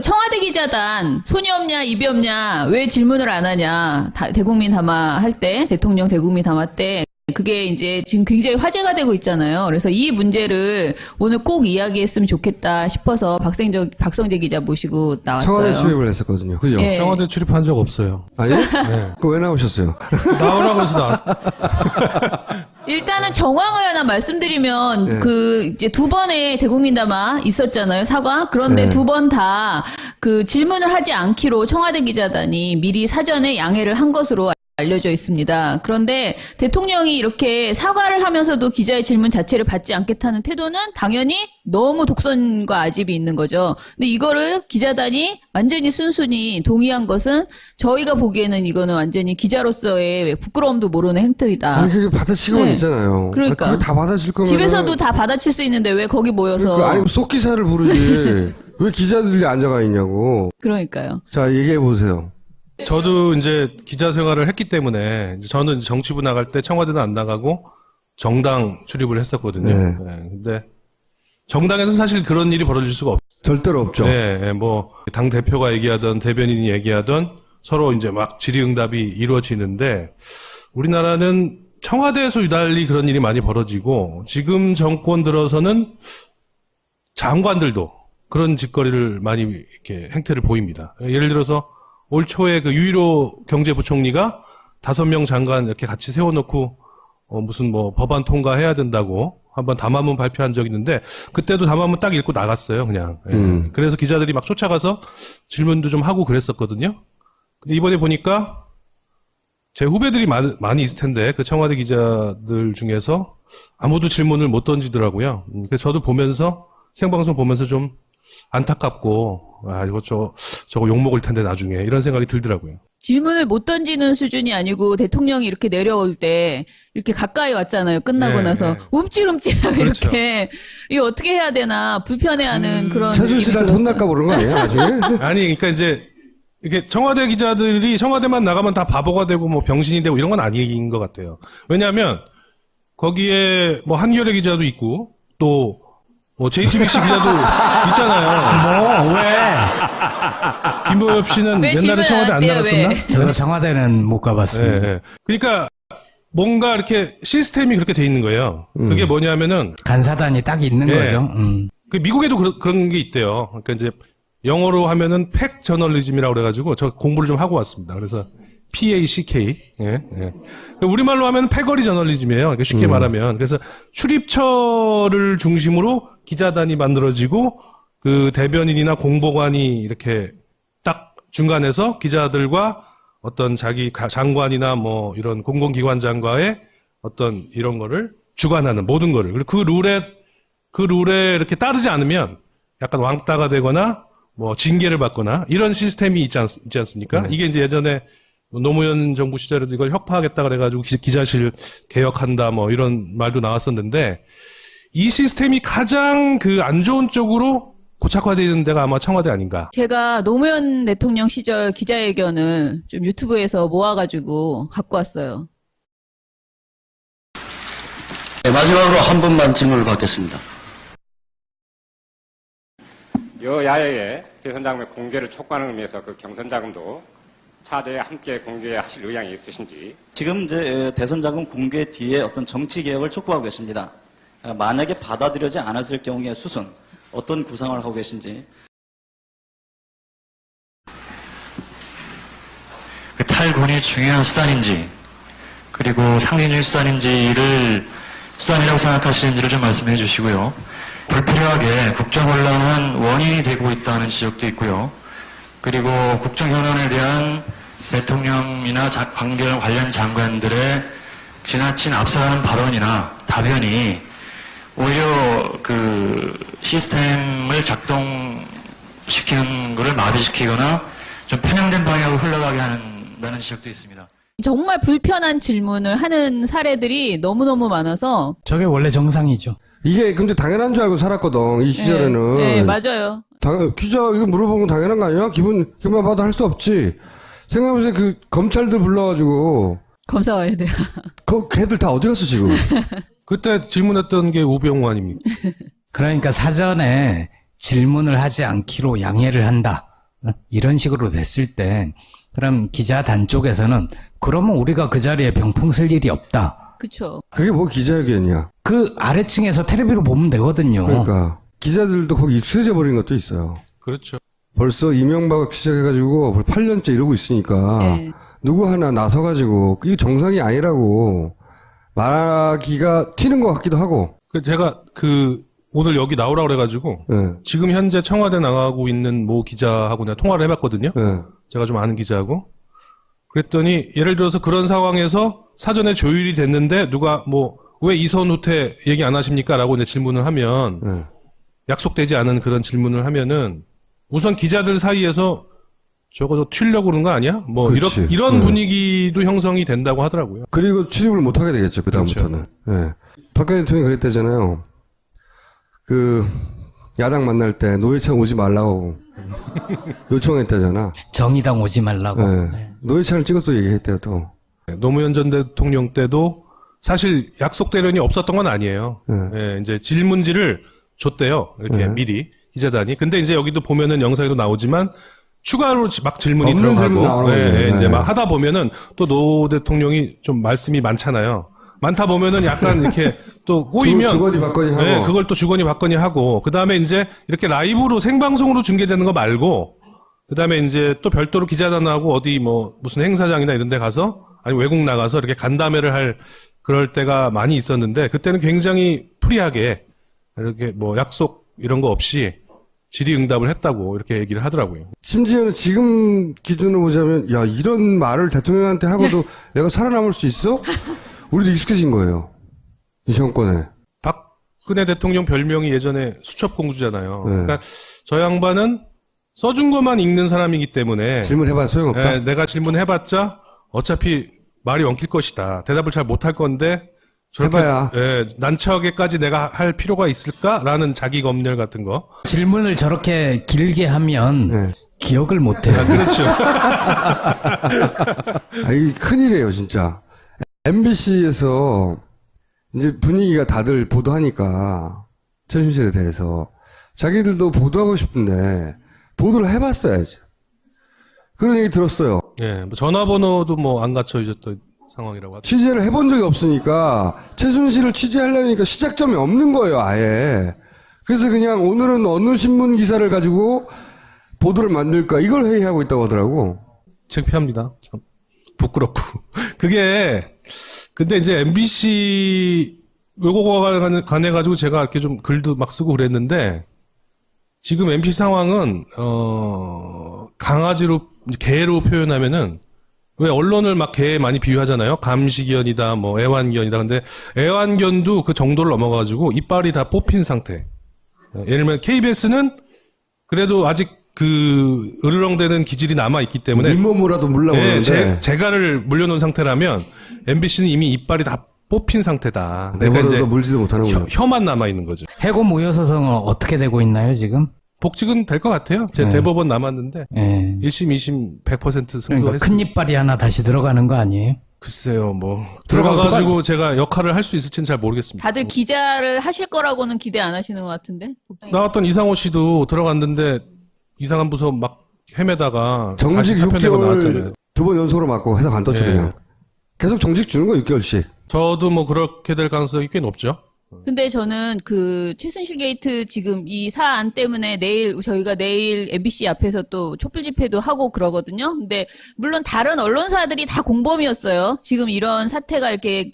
청와대 기자단 손이 없냐 입이 없냐 왜 질문을 안 하냐 대국민 담화 할 때 대통령 대국민 담화 때 그게 이제 지금 굉장히 화제가 되고 있잖아요. 그래서 이 문제를 오늘 꼭 이야기했으면 좋겠다 싶어서 박성재 기자 모시고 나왔어요. 청와대 출입을 했었거든요. 그죠? 예. 청와대 출입한 적 없어요. 아니? 네. 그거 왜 나오셨어요? 나오라고 해서 나왔어요. 일단은 정황을 하나 말씀드리면 네. 그 이제 두 번의 대국민 담화 있었잖아요. 사과. 그런데 네. 두 번 다 그 질문을 하지 않기로 청와대 기자단이 미리 사전에 양해를 한 것으로 알려져 있습니다. 그런데 대통령이 이렇게 사과를 하면서도 기자의 질문 자체를 받지 않겠다는 태도는 당연히 너무 독선과 아집이 있는 거죠. 근데 이거를 기자단이 완전히 순순히 동의한 것은 저희가 보기에는 이거는 완전히 기자로서의 부끄러움도 모르는 행태이다. 아니, 그게 받아치고는 네. 있잖아요. 그러니까. 그게 다 받아칠 거면. 집에서도 다 받아칠 수 있는데 왜 거기 모여서. 그러니까, 아니, 속기사를 부르지. 왜 기자들이 앉아가 있냐고. 그러니까요. 자, 얘기해보세요. 저도 이제 기자 생활을 했기 때문에 저는 정치부 나갈 때 청와대는 안 나가고 정당 출입을 했었거든요. 네. 네, 근데 정당에서 사실 그런 일이 벌어질 수가 없어요. 절대로 없죠. 네, 뭐 당 대표가 얘기하던 대변인이 얘기하던 서로 이제 막 질의응답이 이루어지는데 우리나라는 청와대에서 유달리 그런 일이 많이 벌어지고 지금 정권 들어서는 장관들도 그런 짓거리를 많이 이렇게 행태를 보입니다. 예를 들어서 올 초에 그 유일호 경제부총리가 5명 장관 이렇게 같이 세워놓고 무슨 뭐 법안 통과해야 된다고 한번 담화문 발표한 적이 있는데 그때도 담화문 딱 읽고 나갔어요, 그냥. 예. 그래서 기자들이 막 쫓아가서 질문도 좀 하고 그랬었거든요. 근데 이번에 보니까 제 후배들이 많이 있을 텐데 그 청와대 기자들 중에서 아무도 질문을 못 던지더라고요. 그래서 저도 보면서 생방송 보면서 좀 안타깝고 이거 저거 욕먹을 텐데 나중에 이런 생각이 들더라고요. 질문을 못 던지는 수준이 아니고 대통령이 이렇게 내려올 때 이렇게 가까이 왔잖아요. 끝나고 네, 나서 네. 움찔움찔 그렇죠. 이렇게 이거 어떻게 해야 되나 불편해하는 그런 최순 씨랑 느낌이 들었어요. 혼날까 모르는 거 아니에요, 나중에? 아니, 그러니까 이제 이렇게 청와대 기자들이 청와대만 나가면 다 바보가 되고 뭐 병신이 되고 이런 건 아닌 것 같아요. 왜냐하면 거기에 뭐 한겨레 기자도 있고 또 뭐 JTBC 기자도 있잖아요. 뭐, 왜? 김보엽 씨는 왜 옛날에 질문 청와대 안 안 해요, 나갔었나? 왜? 저도 청와대는 못 가봤습니다. 예, 예. 그러니까 뭔가 이렇게 시스템이 그렇게 돼 있는 거예요. 그게 뭐냐면은 간사단이 딱 있는 예. 거죠. 그 미국에도 그런 게 있대요. 그러니까 이제 영어로 하면은 팩 저널리즘이라고 그래가지고 저 공부를 좀 하고 왔습니다. 그래서 PACK. 예, 예. 우리말로 하면 패거리 저널리즘이에요. 그러니까 쉽게 말하면. 그래서 출입처를 중심으로 기자단이 만들어지고 그 대변인이나 공보관이 이렇게 딱 중간에서 기자들과 어떤 자기 장관이나 뭐 이런 공공기관장과의 어떤 이런 거를 주관하는 모든 거를. 그리고 그 룰에 이렇게 따르지 않으면 약간 왕따가 되거나 뭐 징계를 받거나 이런 시스템이 있지 않습니까? 이게 이제 예전에 노무현 정부 시절에도 이걸 혁파하겠다 그래가지고 기자실 개혁한다 뭐 이런 말도 나왔었는데 이 시스템이 가장 그 안 좋은 쪽으로 고착화되어 있는 데가 아마 청와대 아닌가. 제가 노무현 대통령 시절 기자회견을 좀 유튜브에서 모아가지고 갖고 왔어요. 네, 마지막으로 한 분만 질문을 받겠습니다. 여야의 대선자금의 공개를 촉구하는 의미에서 그 경선자금도 차제에 함께 공개하실 의향이 있으신지. 지금 이제 대선 자금 공개 뒤에 어떤 정치 개혁을 촉구하고 계십니다. 만약에 받아들여지 않았을 경우의 수순 어떤 구상을 하고 계신지. 그 탈군이 중요한 수단인지 그리고 상징적인 수단인지를 수단이라고 생각하시는지를 좀 말씀해 주시고요. 불필요하게 국정혼란은 원인이 되고 있다는 지적도 있고요. 그리고 국정현안에 대한 대통령이나 관련 장관들의 지나친 앞서가는 발언이나 답변이 오히려 그 시스템을 작동시키는 것을 마비시키거나 좀 편향된 방향으로 흘러가게 한다는 지적도 있습니다. 정말 불편한 질문을 하는 사례들이 너무너무 많아서. 저게 원래 정상이죠. 이게 근데 당연한 줄 알고 살았거든, 이 시절에는. 네, 맞아요. 기자, 이거 물어보면 당연한 거 아니야? 기분 봐도 할 수 없지. 생각해보세요, 그, 검찰들 불러가지고. 검사 와야 돼요. 걔들 다 어디 갔어, 지금? 그때 질문했던 게 우병우 아닙니까? 그러니까 사전에 질문을 하지 않기로 양해를 한다. 이런 식으로 됐을 때 그럼 기자단 쪽에서는 그러면 우리가 그 자리에 병풍 쓸 일이 없다. 그쵸. 그게 뭐 기자회견이야. 그 아래층에서 텔레비로 보면 되거든요. 그러니까 기자들도 거기 익숙해져 버린 것도 있어요. 그렇죠. 벌써 이명박 시작해가지고 8년째 이러고 있으니까 네. 누구 하나 나서가지고 이게 정상이 아니라고 말하기가 튀는 것 같기도 하고. 제가 오늘 여기 나오라고 그래가지고 네. 지금 현재 청와대 나가고 있는 모 기자하고 내가 통화를 해봤거든요. 네. 제가 좀 아는 기자하고. 그랬더니 예를 들어서 그런 상황에서 사전에 조율이 됐는데 누가 왜 이선 후퇴 얘기 안 하십니까? 라고 이제 질문을 하면 네. 약속되지 않은 그런 질문을 하면은 우선 기자들 사이에서 적어도 튀려고 그런 거 아니야? 그렇지. 이런 네. 분위기도 형성이 된다고 하더라고요. 그리고 출입을 못 하게 되겠죠. 그다음부터는. 네. 박근혜 대통령이 그랬대잖아요. 야당 만날 때 노회찬 오지 말라고 요청했다잖아. 정의당 오지 말라고. 네. 노회찬을 찍어서 얘기했대요, 또. 노무현 전 대통령 때도 사실 약속대련이 없었던 건 아니에요. 네. 예, 이제 질문지를 줬대요. 이렇게 네. 미리 기자단이. 근데 이제 여기도 보면은 영상에도 나오지만 추가로 막 질문이 없는 질문 들어가고 나오는 거죠. 이제 네. 막 하다 보면은 또 노 대통령이 좀 말씀이 많잖아요. 많다 보면은 약간 이렇게 또 꼬이면 주거니 받거니 하고. 네, 그걸 또 주거니 받거니 하고 그다음에 이제 이렇게 라이브로 생방송으로 중계되는 거 말고 그다음에 이제 또 별도로 기자단하고 어디 무슨 행사장이나 이런 데 가서 아니 외국 나가서 이렇게 간담회를 할 그럴 때가 많이 있었는데 그때는 굉장히 프리하게 이렇게 약속 이런 거 없이 질의응답을 했다고 이렇게 얘기를 하더라고요. 심지어는 지금 기준으로 보자면, 야, 이런 말을 대통령한테 하고도 내가 살아남을 수 있어? 우리도 익숙해진 거예요. 이 정권에. 박근혜 대통령 별명이 예전에 수첩공주잖아요. 네. 그러니까 저 양반은 써준 것만 읽는 사람이기 때문에 질문해봐야 소용없다. 예, 내가 질문해봤자 어차피 말이 엉킬 것이다. 대답을 잘 못할 건데 저렇게 해봐야. 난처하게까지 내가 할 필요가 있을까라는 자기 검열 같은 거. 질문을 저렇게 길게 하면 네. 기억을 못해요. 그렇죠. 이게 큰일이에요, 진짜. MBC에서 이제 분위기가 다들 보도하니까 최순실에 대해서 자기들도 보도하고 싶은데 보도를 해봤어야지. 그런 얘기 들었어요. 예, 전화번호도 안 갖춰 있었던 상황이라고 하죠. 취재를 해본 적이 없으니까 최순실을 취재하려니까 시작점이 없는 거예요, 아예. 그래서 그냥 오늘은 어느 신문 기사를 가지고 보도를 만들까 이걸 회의하고 있다고 하더라고. 창피합니다. 참 부끄럽고. 근데 이제 MBC 요거와 관해 가지고 제가 이렇게 좀 글도 막 쓰고 그랬는데 지금 MBC 상황은 강아지로 개로 표현하면은 왜 언론을 막 개에 많이 비유하잖아요. 감시견이다, 애완견이다. 근데 애완견도 그 정도를 넘어가지고 이빨이 다 뽑힌 상태. 예를 들면 KBS는 그래도 아직 으르렁대는 기질이 남아 있기 때문에 잇몸으로라도 물러보는데 재갈을 물려놓은 상태라면 MBC는 이미 이빨이 다 뽑힌 상태다. 내버려둬 물지도 못하는군요. 혀만 남아 있는 거죠. 해고 무효 소송은 어떻게 되고 있나요, 지금? 복직은 될 것 같아요. 제 네. 대법원 남았는데 예. 1심, 2심 100% 그러니까 승소했습니다. 큰 이빨이 하나 다시 들어가는 거 아니에요? 글쎄요, 들어가가지고 제가 역할을 할 수 있을지는 잘 모르겠습니다. 다들 기자를 하실 거라고는 기대 안 하시는 것 같은데. 나왔던 이상호 씨도 들어갔는데 이상한 부서 막 헤매다가 정직 다시 사표내고 6개월 나왔잖아요. 2번 연속으로 맞고 회사 간떴죠, 예. 그냥. 계속 정직 주는 거 6개월씩. 저도 그렇게 될 가능성이 꽤 높죠. 근데 저는 최순실 게이트 지금 이 사안 때문에 저희가 내일 MBC 앞에서 또 촛불 집회도 하고 그러거든요. 근데 물론 다른 언론사들이 다 공범이었어요. 지금 이런 사태가 이렇게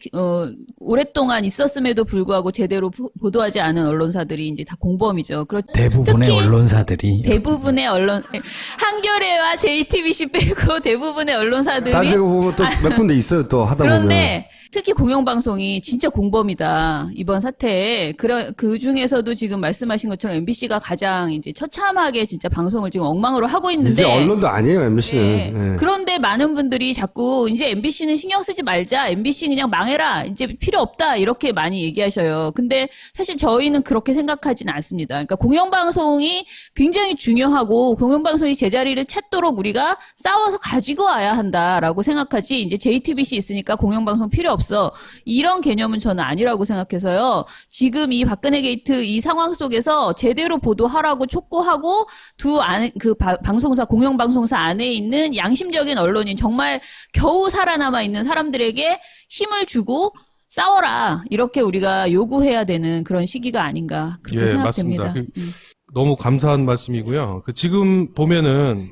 오랫동안 있었음에도 불구하고 제대로 보도하지 않은 언론사들이 이제 다 공범이죠. 대부분의 특히 언론사들이. 대부분의 한겨레와 JTBC 빼고 대부분의 언론사들이 따지고 보면 또 몇 군데 있어요, 또 하다 보면. 그런데 특히 공영방송이 진짜 공범이다. 이번 사태에. 그 중에서도 지금 말씀하신 것처럼 MBC가 가장 이제 처참하게 진짜 방송을 지금 엉망으로 하고 있는데. 이제 언론도 아니에요, MBC는. 네. 예. 그런데 많은 분들이 자꾸 이제 MBC는 신경 쓰지 말자. MBC 그냥 망해라. 이제 필요 없다. 이렇게 많이 얘기하셔요. 근데 사실 저희는 그렇게 생각하지는 않습니다. 그러니까 공영방송이 굉장히 중요하고 공영방송이 제자리를 찾도록 우리가 싸워서 가지고 와야 한다라고 생각하지. 이제 JTBC 있으니까 공영방송 필요 없어. 없어. 이런 개념은 저는 아니라고 생각해서요. 지금 이 박근혜 게이트 이 상황 속에서 제대로 보도하라고 촉구하고 방송사, 공영방송사 안에 있는 양심적인 언론인, 정말 겨우 살아남아 있는 사람들에게 힘을 주고 싸워라. 이렇게 우리가 요구해야 되는 그런 시기가 아닌가. 그렇게 생각됩니다. 맞습니다. 너무 감사한 말씀이고요. 지금 보면은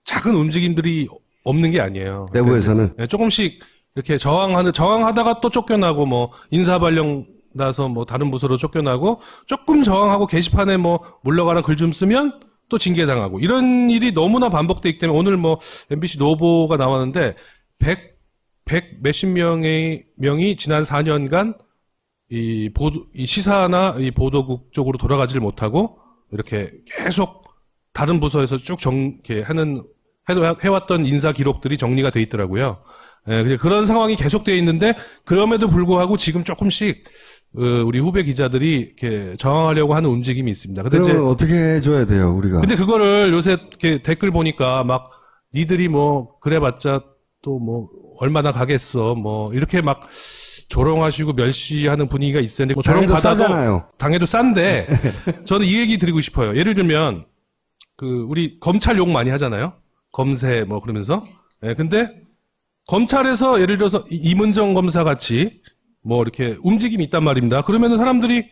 작은 움직임들이 없는 게 아니에요. 내부에서는. 네, 조금씩 이렇게 저항하다가 또 쫓겨나고 뭐 인사발령 나서 뭐 다른 부서로 쫓겨나고 조금 저항하고 게시판에 뭐 물러가라 글 좀 쓰면 또 징계당하고 이런 일이 너무나 반복되기 때문에 오늘 뭐 MBC 노보가 나왔는데 100 몇십 명이 지난 4년간 이 시사나 이 보도국 쪽으로 돌아가지를 못하고 이렇게 계속 다른 부서에서 쭉 이렇게 해왔던 인사 기록들이 정리가 돼 있더라고요. 예, 그런 상황이 계속되어 있는데 그럼에도 불구하고 지금 조금씩 우리 후배 기자들이 이렇게 저항하려고 하는 움직임이 있습니다. 근데 그러면 어떻게 해줘야 돼요, 우리가? 근데 그거를 요새 이렇게 댓글 보니까 막 니들이 뭐 그래봤자 또 뭐 얼마나 가겠어 뭐 이렇게 막 조롱하시고 멸시하는 분위기가 있었는데 뭐 조롱 받아도 싸잖아요. 당해도 싼데 저는 이 얘기 드리고 싶어요. 예를 들면 우리 검찰 욕 많이 하잖아요. 검세 뭐 그러면서. 예, 근데 검찰에서 예를 들어서 이문정 검사 같이 뭐 이렇게 움직임이 있단 말입니다. 그러면은 사람들이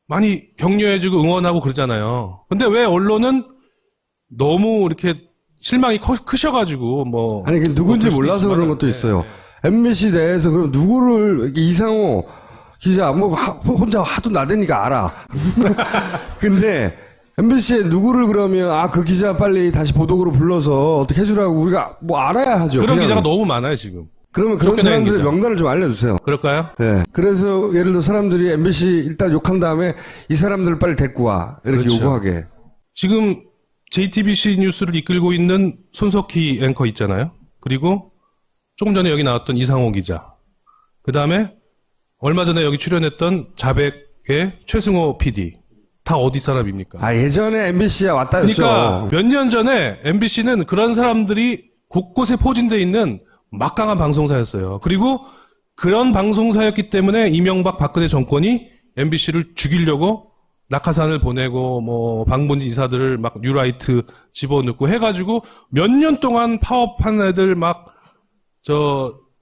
많이 격려해주고 응원하고 그러잖아요. 근데 왜 언론은 너무 이렇게 실망이 크셔가지고 뭐 아니 누군지 몰라서 그런 것도 있어요. MBC 내에서 그럼 누구를 이상호 기자 뭐 혼자 하도 나대니까 알아. 근데 MBC에 누구를 그러면 그 기자 빨리 다시 보도국으로 불러서 어떻게 해주라고 우리가 뭐 알아야 하죠. 그런 그냥. 기자가 너무 많아요 지금. 그러면 그런 사람들의 명단을 좀 알려주세요. 그럴까요? 네. 그래서 예를 들어 사람들이 MBC 일단 욕한 다음에 이 사람들을 빨리 데리고 와 이렇게 그렇죠. 요구하게. 지금 JTBC 뉴스를 이끌고 있는 손석희 앵커 있잖아요. 그리고 조금 전에 여기 나왔던 이상호 기자. 그 다음에 얼마 전에 여기 출연했던 자백의 최승호 PD. 다 어디 사람입니까? 예전에 MBC에 왔다 했죠. 그러니까 몇 년 전에 MBC는 그런 사람들이 곳곳에 포진되어 있는 막강한 방송사였어요. 그리고 그런 방송사였기 때문에 이명박 박근혜 정권이 MBC를 죽이려고 낙하산을 보내고 뭐 방문지 이사들을 막 뉴라이트 집어넣고 해가지고 몇 년 동안 파업한 애들 막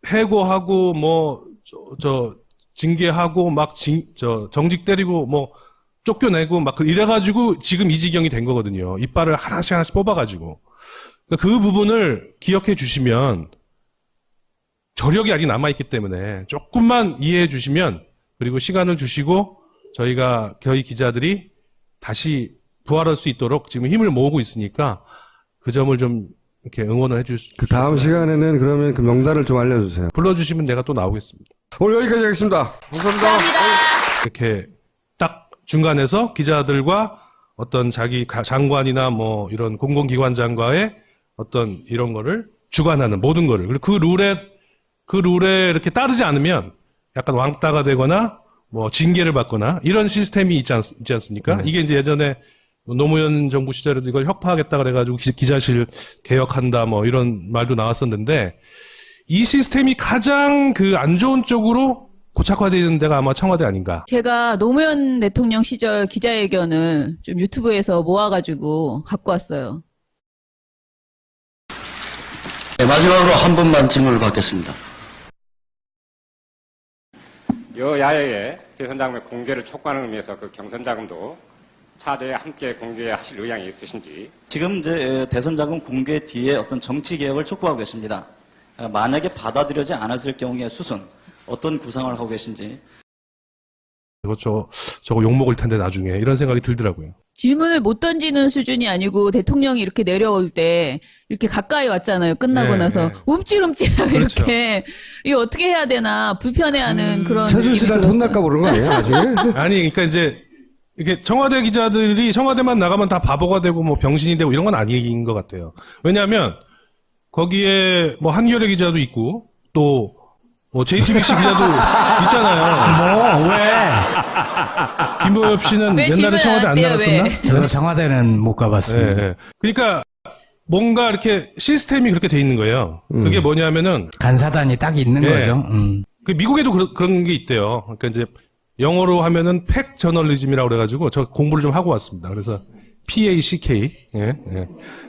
해고하고 뭐 징계하고 막 정직 때리고 뭐 쫓겨내고 막 이래가지고 지금 이 지경이 된 거거든요. 이빨을 하나씩 뽑아가지고. 그 부분을 기억해 주시면 저력이 아직 남아있기 때문에 조금만 이해해 주시면 그리고 시간을 주시고 저희 기자들이 다시 부활할 수 있도록 지금 힘을 모으고 있으니까 그 점을 좀 이렇게 응원을 해 주시면. 그 다음 시간에는 그러면 그 명단을 좀 알려주세요. 불러주시면 내가 또 나오겠습니다. 오늘 여기까지 하겠습니다. 감사합니다. 이렇게 딱 중간에서 기자들과 어떤 자기 장관이나 뭐 이런 공공기관장과의 어떤 이런 거를 주관하는 모든 거를. 그리고 그 룰에 이렇게 따르지 않으면 약간 왕따가 되거나 뭐 징계를 받거나 이런 시스템이 있지 않습니까? 이게 이제 예전에 노무현 정부 시절에도 이걸 혁파하겠다 그래가지고 기자실 개혁한다 뭐 이런 말도 나왔었는데 이 시스템이 가장 안 좋은 쪽으로 고착화되는 데가 아마 청와대 아닌가. 제가 노무현 대통령 시절 기자회견을 좀 유튜브에서 모아가지고 갖고 왔어요. 네, 마지막으로 한 분만 질문을 받겠습니다. 여야의 대선 자금의 공개를 촉구하는 의미에서 그 경선 자금도 차제에 함께 공개하실 의향이 있으신지. 지금 이제 대선 자금 공개 뒤에 어떤 정치 개혁을 촉구하고 계십니다. 만약에 받아들여지 않았을 경우의 수순 어떤 구상을 하고 계신지. 저거 욕먹을 텐데 나중에 이런 생각이 들더라고요. 질문을 못 던지는 수준이 아니고 대통령이 이렇게 내려올 때 이렇게 가까이 왔잖아요. 끝나고 나서 움찔움찔 그렇죠. 이렇게 이거 어떻게 해야 되나 불편해하는 그런. 최순실한테 혼날까 모르는 거 아니에요, 나중에? 아니, 그러니까 이제 이게 청와대 기자들이 청와대만 나가면 다 바보가 되고 뭐 병신이 되고 이런 건 아닌 것 같아요. 왜냐하면 거기에 뭐 한겨레 기자도 있고 또 뭐 JTBC 기자도 있잖아요. 뭐, 왜? 김보엽 씨는 왜 옛날에 질문 청와대 안 안 돼요, 나갔었나? 왜? 저는 청와대는 못 가봤습니다. 네, 네. 그러니까 뭔가 이렇게 시스템이 그렇게 돼 있는 거예요. 그게 뭐냐면은 간사단이 딱 있는 예. 거죠. 그 미국에도 그런 게 있대요. 그러니까 이제 영어로 하면은 팩 저널리즘이라고 그래가지고 저 공부를 좀 하고 왔습니다. 그래서 PACK. 예, 예.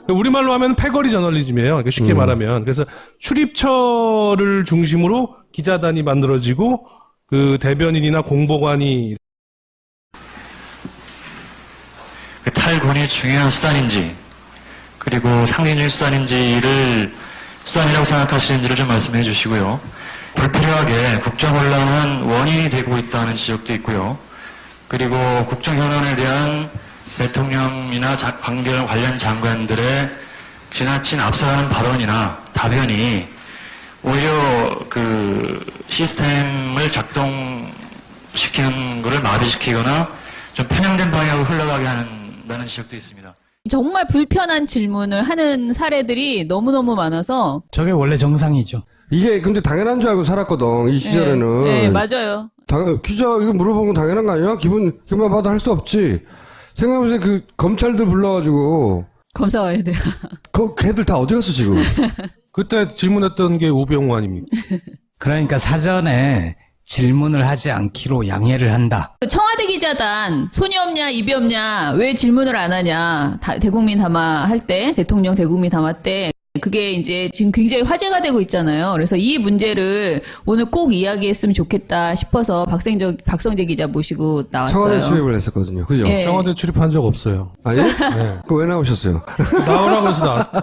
우리말로 하면 패거리 저널리즘이에요. 그러니까 쉽게 말하면. 그래서 출입처를 중심으로 기자단이 만들어지고 그 대변인이나 공보관이 그 탈군이 중요한 수단인지, 그리고 상징적인 수단인지를 수단이라고 생각하시는지를 좀 말씀해 주시고요. 불필요하게 국정혼란은 원인이 되고 있다는 지적도 있고요. 그리고 국정현안에 대한 대통령이나 관련 장관들의 지나친 앞서가는 발언이나 답변이 오히려 그 시스템을 작동시키는 것을 마비시키거나 좀 편향된 방향으로 흘러가게 한다는 지적도 있습니다. 정말 불편한 질문을 하는 사례들이 너무너무 많아서. 저게 원래 정상이죠. 이게 근데 당연한 줄 알고 살았거든. 이 시절에는. 네, 맞아요. 기자 이거 물어보는 건 당연한 거 아니야? 기분만 봐도 할 수 없지. 생각해보세요. 그 검찰들 불러가지고 검사 와야 돼요. 걔들 다 어디 갔어 지금? 그때 질문했던 게 우병우 아닙니까? 그러니까 사전에 질문을 하지 않기로 양해를 한다. 청와대 기자단 손이 없냐 입이 없냐 왜 질문을 안 하냐 대국민 담화 할 때 대통령 대국민 담화 때 그게 이제 지금 굉장히 화제가 되고 있잖아요. 그래서 이 문제를 오늘 꼭 이야기했으면 좋겠다 싶어서 박성재 기자 모시고 나왔어요. 청와대 출입을 했었거든요. 그죠? 예. 청와대 출입한 적 없어요. 아니? 네. 그 왜 나오셨어요? 나오라고 해서 나왔어요.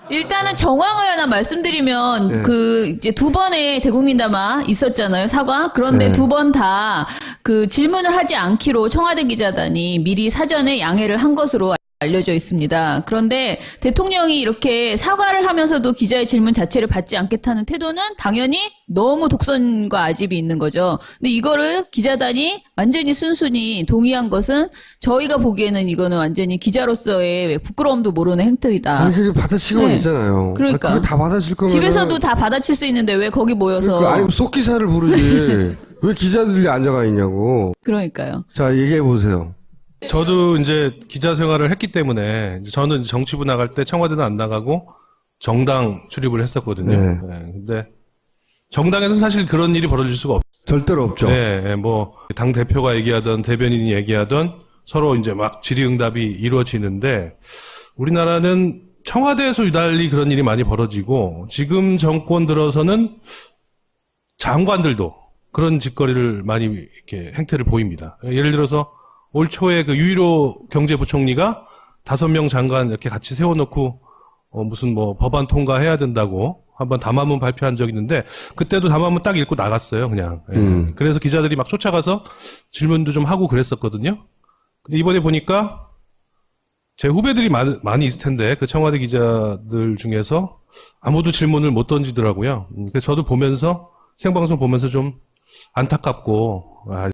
일단은 정황을 하나 말씀드리면 그 이제 두 번의 대국민 담화 있었잖아요. 사과. 그런데 네. 두 번 다 그 질문을 하지 않기로 청와대 기자단이 미리 사전에 양해를 한 것으로 알려져 있습니다. 그런데 대통령이 이렇게 사과를 하면서도 기자의 질문 자체를 받지 않겠다는 태도는 당연히 너무 독선과 아집이 있는 거죠. 근데 이거를 기자단이 완전히 순순히 동의한 것은 저희가 보기에는 이거는 완전히 기자로서의 부끄러움도 모르는 행태이다. 아니 그게 받아치고만 네. 있잖아요. 그러니까. 그게 다 받아칠 거면 집에서도 다 받아칠 수 있는데 왜 거기 모여서. 그러니까 아니 속기사를 부르지. 왜 기자들이 앉아가 있냐고. 그러니까요. 자 얘기해 보세요. 저도 이제 기자 생활을 했기 때문에 이제 저는 이제 정치부 나갈 때 청와대는 안 나가고 정당 출입을 했었거든요. 네. 네, 근데 정당에서는 사실 그런 일이 벌어질 수가 없어요. 절대로 없죠. 네, 뭐 당 대표가 얘기하던 대변인이 얘기하던 서로 이제 막 질의응답이 이루어지는데 우리나라는 청와대에서 유달리 그런 일이 많이 벌어지고 지금 정권 들어서는 장관들도 그런 짓거리를 많이 이렇게 행태를 보입니다. 예를 들어서 올 초에 그 유일호 경제부총리가 5명 장관 이렇게 같이 세워놓고 무슨 뭐 법안 통과해야 된다고 한번 담화문 발표한 적이 있는데 그때도 담화문 딱 읽고 나갔어요, 그냥. 예. 그래서 기자들이 막 쫓아가서 질문도 좀 하고 그랬었거든요. 근데 이번에 보니까 제 후배들이 많이 있을 텐데 그 청와대 기자들 중에서 아무도 질문을 못 던지더라고요. 그래서 저도 보면서 생방송 보면서 좀 안타깝고